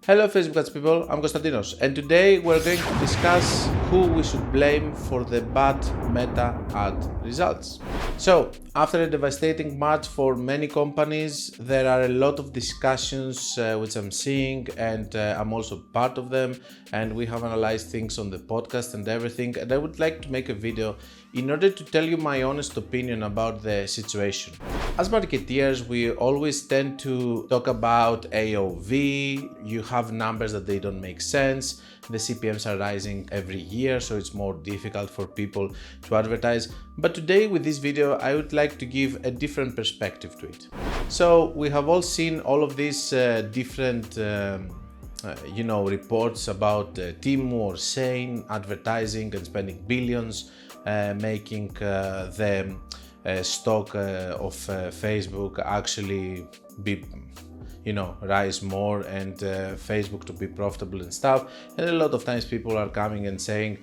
Hello Facebook ads people, I'm Konstantinos, and today we're going to discuss who we should blame for the bad meta ad results. So, after a devastating March for many companies, there are a lot of discussions which I'm seeing, and I'm also part of them, and we have analyzed things on the podcast and everything, and I would like to make a video in order to tell you my honest opinion about the situation. As marketeers, we always tend to talk about AOV, you have numbers that they don't make sense, the CPMs are rising every year, so it's more difficult for people to advertise. But today with this video, I would like to give a different perspective to it. So we have all seen all of these different reports about TEMU or SHEIN advertising and spending billions, making the stock of Facebook actually be rise more and Facebook to be profitable and stuff. And a lot of times people are coming and saying,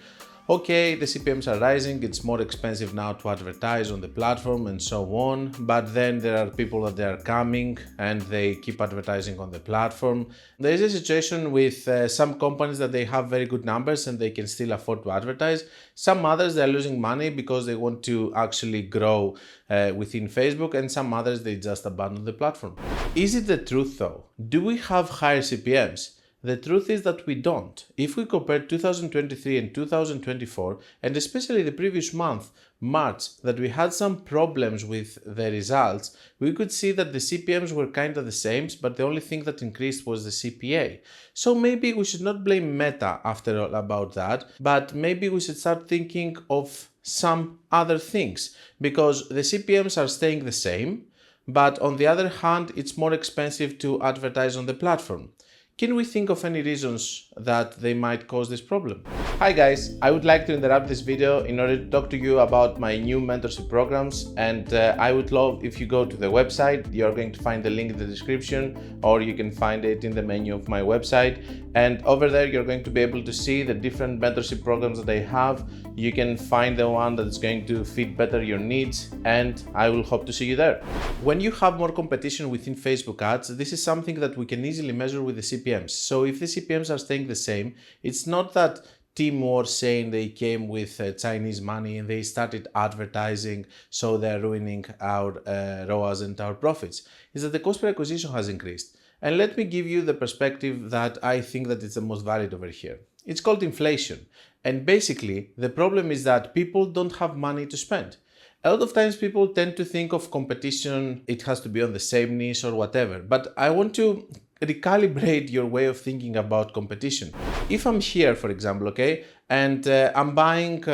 okay, the CPMs are rising, it's more expensive now to advertise on the platform and so on. But then there are people that they are coming and they keep advertising on the platform. There is a situation with some companies that they have very good numbers and they can still afford to advertise. Some others, they're losing money because they want to actually grow within Facebook, and some others, they just abandon the platform. Is it the truth though? Do we have higher CPMs? The truth is that we don't. If we compare 2023 and 2024, and especially the previous month, March, that we had some problems with the results, we could see that the CPMs were kind of the same, but the only thing that increased was the CPA. So maybe we should not blame Meta after all about that, but maybe we should start thinking of some other things, because the CPMs are staying the same, but on the other hand, it's more expensive to advertise on the platform. Can we think of any reasons that they might cause this problem? Hi guys, I would like to interrupt this video in order to talk to you about my new mentorship programs, and I would love if you go to the website. You're going to find the link in the description, or you can find it in the menu of my website, and over there you're going to be able to see the different mentorship programs that I have. You can find the one that's going to fit better your needs, and I will hope to see you there. When you have more competition within Facebook ads, this is something that we can easily measure with the CPMs. So if the CPMs are staying the same, it's not that TEMU or SHEIN they came with Chinese money and they started advertising, so they're ruining our ROAS and our profits. It's that the cost per acquisition has increased. And let me give you the perspective that I think that it's the most valid over here. It's called inflation. And basically, the problem is that people don't have money to spend. A lot of times people tend to think of competition, it has to be on the same niche or whatever. But I want to recalibrate your way of thinking about competition. If I'm here, for example, okay, and I'm buying,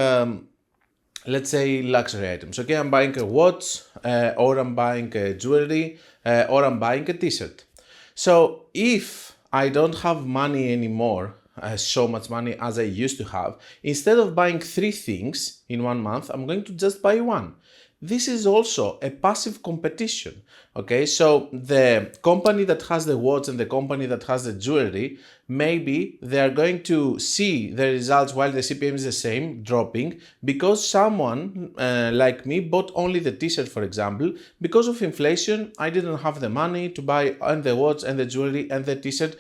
let's say, luxury items, okay, I'm buying a watch, or I'm buying a jewelry, or I'm buying a t-shirt. So if I don't have money anymore, so much money as I used to have, instead of buying 3 things in 1 month, I'm going to just buy 1. This is also a passive competition, okay? So the company that has the watch and the company that has the jewelry, maybe they are going to see the results while the CPM is the same, dropping, because someone like me bought only the t-shirt, for example. Because of inflation, I didn't have the money to buy and the watch and the jewelry and the t-shirt,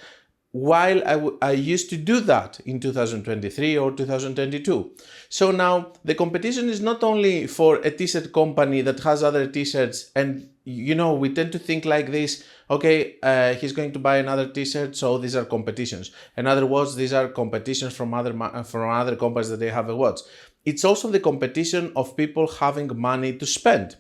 while I used to do that in 2023 or 2022. So now the competition is not only for a t-shirt company that has other t-shirts, and we tend to think like this, okay, he's going to buy another t-shirt, so these are competitions. Another watch, these are competitions from other companies that they have a watch. It's also the competition of people having money to spend.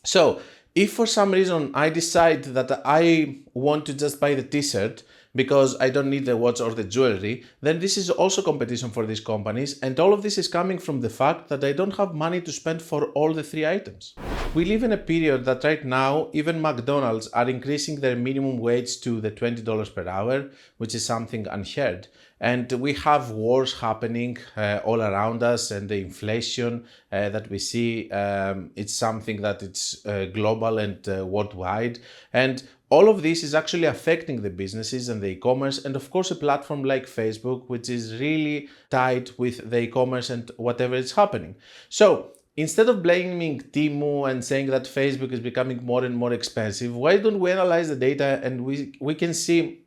So if for some reason I decide that I want to just buy the t-shirt because I don't need the watch or the jewelry, then this is also competition for these companies, and all of this is coming from the fact that I don't have money to spend for all the 3 items. We live in a period that right now even McDonald's are increasing their minimum wage to the $20 per hour, which is something unheard. And we have wars happening all around us, and the inflation that we see, it's something that it's global and worldwide. And all of this is actually affecting the businesses and the e-commerce, and of course a platform like Facebook, which is really tied with the e-commerce and whatever is happening. So instead of blaming TEMU and saying that Facebook is becoming more and more expensive, why don't we analyze the data and we can see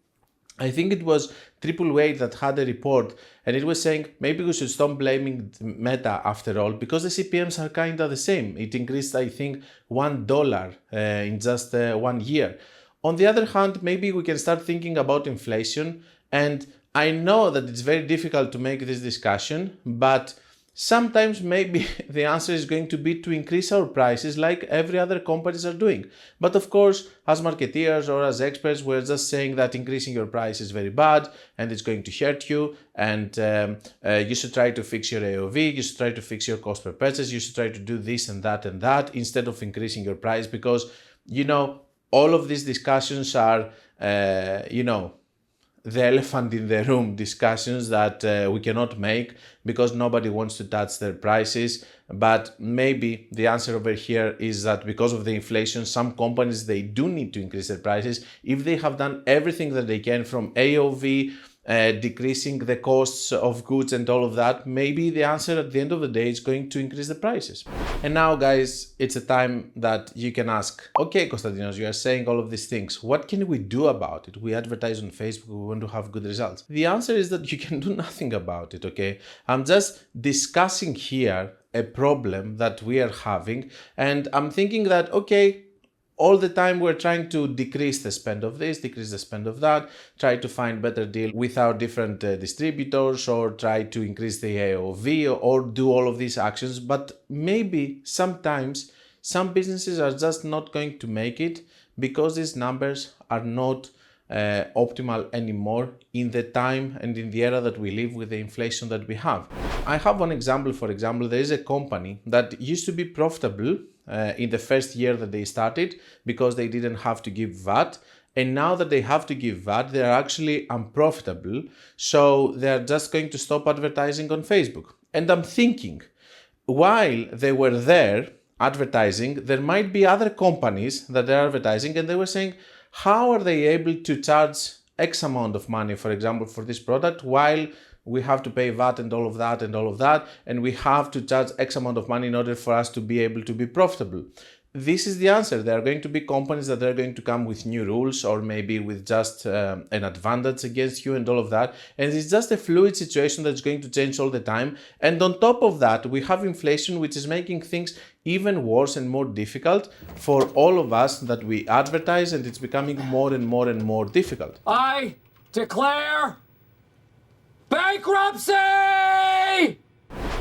I think it was Triple Weight that had a report, and it was saying maybe we should stop blaming Meta after all, because the CPMs are kind of the same. It increased, I think, $1 in just 1 year. On the other hand, maybe we can start thinking about inflation, and I know that it's very difficult to make this discussion, but sometimes maybe the answer is going to be to increase our prices like every other companies are doing. But of course, as marketeers or as experts, we're just saying that increasing your price is very bad and it's going to hurt you, and you should try to fix your AOV, you should try to fix your cost per purchase, you should try to do this and that instead of increasing your price, because, you know, all of these discussions are, the elephant in the room discussions that we cannot make because nobody wants to touch their prices. But maybe the answer over here is that because of the inflation, some companies, they do need to increase their prices. If they have done everything that they can from AOV, decreasing the costs of goods and all of that, maybe the answer at the end of the day is going to increase the prices. And now, guys, it's a time that you can ask, okay, Konstantinos, you are saying all of these things. What can we do about it? We advertise on Facebook, we want to have good results. The answer is that you can do nothing about it, okay? I'm just discussing here a problem that we are having, and I'm thinking that, okay, all the time we're trying to decrease the spend of this, decrease the spend of that, try to find better deal with our different distributors, or try to increase the AOV, or do all of these actions. But maybe sometimes some businesses are just not going to make it because these numbers are not optimal anymore in the time and in the era that we live with the inflation that we have. I have one example. For example, there is a company that used to be profitable in the first year that they started because they didn't have to give VAT. And now that they have to give VAT, they are actually unprofitable. So they're just going to stop advertising on Facebook. And I'm thinking, while they were there advertising, there might be other companies that they're advertising, and they were saying, how are they able to charge X amount of money, for example, for this product, while we have to pay VAT and all of that, and we have to charge X amount of money in order for us to be able to be profitable? This is the answer. There are going to be companies that are going to come with new rules, or maybe with just an advantage against you and all of that. And it's just a fluid situation that's going to change all the time. And on top of that, we have inflation, which is making things even worse and more difficult for all of us that we advertise, and it's becoming more and more and more difficult. I declare bankruptcy!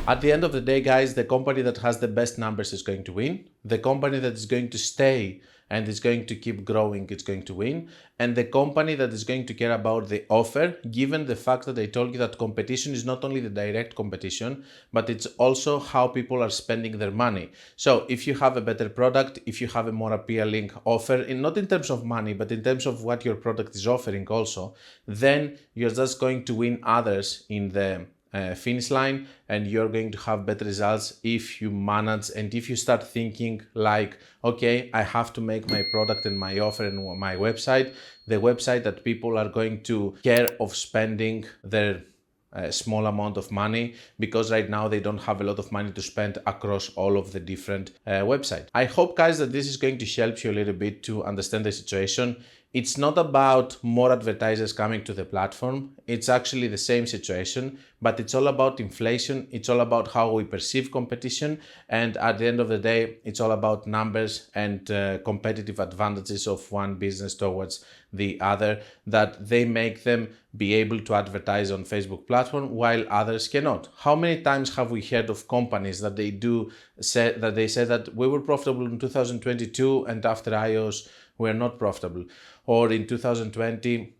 At the end of the day, guys, the company that has the best numbers is going to win. The company that is going to stay and is going to keep growing is going to win. And the company that is going to care about the offer, given the fact that I told you that competition is not only the direct competition, but it's also how people are spending their money. So if you have a better product, if you have a more appealing offer, not in terms of money, but in terms of what your product is offering also, then you're just going to win others in the finish line, and you're going to have better results if you manage and if you start thinking like, okay, I have to make my product and my offer and my website the website that people are going to care of spending their small amount of money, because right now they don't have a lot of money to spend across all of the different websites. I hope, guys, that this is going to help you a little bit to understand the situation. It's not about more advertisers coming to the platform. It's actually the same situation, but it's all about inflation. It's all about how we perceive competition. And at the end of the day, it's all about numbers and competitive advantages of one business towards the other, that they make them be able to advertise on Facebook platform while others cannot. How many times have we heard of companies that they say that we were profitable in 2022 and after iOS we're not profitable, or in 2020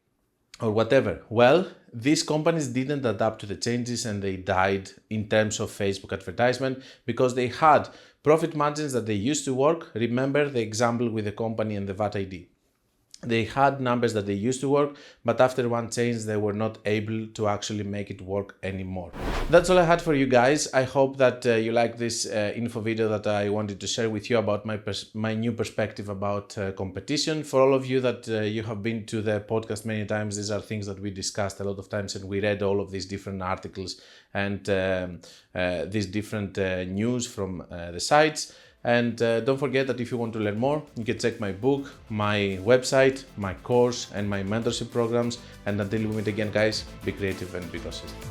or whatever? Well, these companies didn't adapt to the changes and they died in terms of Facebook advertisement because they had profit margins that they used to work. Remember the example with the company and the VAT ID. They had numbers that they used to work, but after one change, they were not able to actually make it work anymore. That's all I had for you guys. I hope that you like this info video that I wanted to share with you about my new perspective about competition. For all of you that you have been to the podcast many times, these are things that we discussed a lot of times, and we read all of these different articles and these different news from the sites. And don't forget that if you want to learn more, you can check my book, my website, my course, and my mentorship programs. And until we meet again, guys, be creative and be consistent.